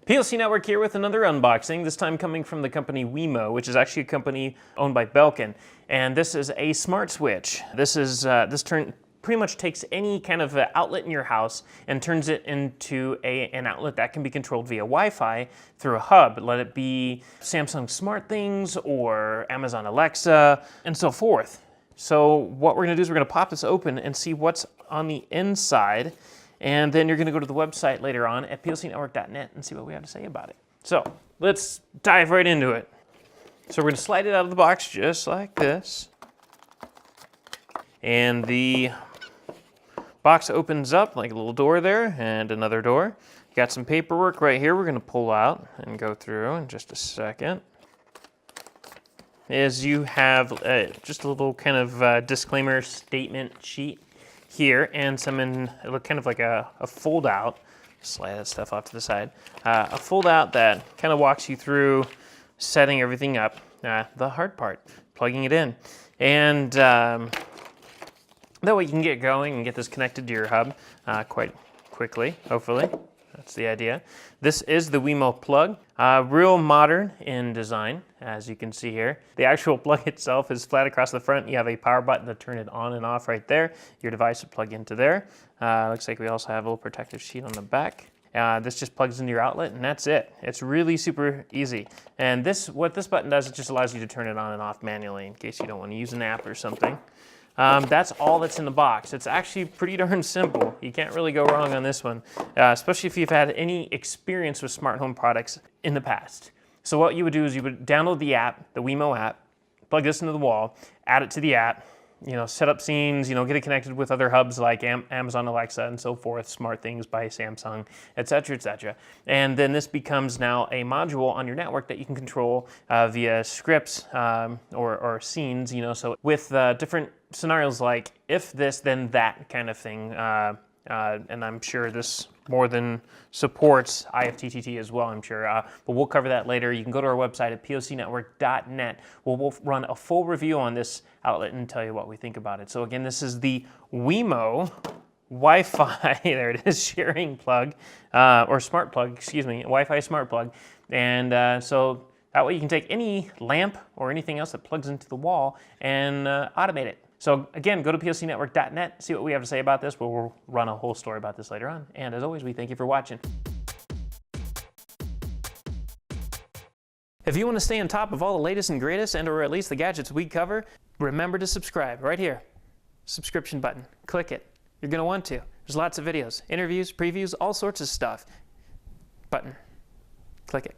PLC Network here with another unboxing, this time coming from the company Wemo, which is actually a company owned by Belkin. And this is a smart switch. This pretty much takes any kind of outlet in your house and turns it into an outlet that can be controlled via Wi-Fi through a hub. Let it be Samsung SmartThings or Amazon Alexa and so forth. So what we're gonna do is we're gonna pop this open and see what's on the inside. And then you're going to go to the website later on at plcnetwork.net and see what we have to say about it. So let's dive right into it. So we're going to slide it out of the box just like this. And the box opens up like a little door there and another door. Got some paperwork right here we're going to pull out and go through in just a second. As you have just a little kind of disclaimer statement sheet here, and it look kind of like a fold out. Slide that stuff off to the side. A fold out that kind of walks you through setting everything up. The hard part, plugging it in. And that way you can get going and get this connected to your hub quite quickly, hopefully. That's the idea. This is the Wemo plug. Real modern in design, as you can see here. The actual plug itself is flat across the front. You have a power button to turn it on and off right there. Your device would plug into there. Looks like we also have a little protective sheet on the back. This just plugs into your outlet and that's it. It's really super easy. And what this button does, it just allows you to turn it on and off manually in case you don't want to use an app or something. That's all that's in the box. It's actually pretty darn simple. You can't really go wrong on this one, especially if you've had any experience with smart home products in the past. So what you would do is you would download the app, the Wemo app, plug this into the wall, add it to the app, set up scenes, get it connected with other hubs like Amazon Alexa and so forth, SmartThings by Samsung, etc., etc. And then this becomes now a module on your network that you can control via scripts or scenes, so with different scenarios like if this, then that kind of thing. And I'm sure this more than supports IFTTT as well, I'm sure. But we'll cover that later. You can go to our website at plcnetwork.net. We'll run a full review on this outlet and tell you what we think about it. So again, this is the Wemo Wi-Fi, there it is, sharing plug, or smart plug, excuse me, Wi-Fi smart plug. And so that way you can take any lamp or anything else that plugs into the wall and automate it. So again, go to plcnetwork.net, see what we have to say about this. We'll run a whole story about this later on. And as always, we thank you for watching. If you want to stay on top of all the latest and greatest or at least the gadgets we cover, remember to subscribe right here. Subscription button. Click it. You're going to want to. There's lots of videos, interviews, previews, all sorts of stuff. Button. Click it.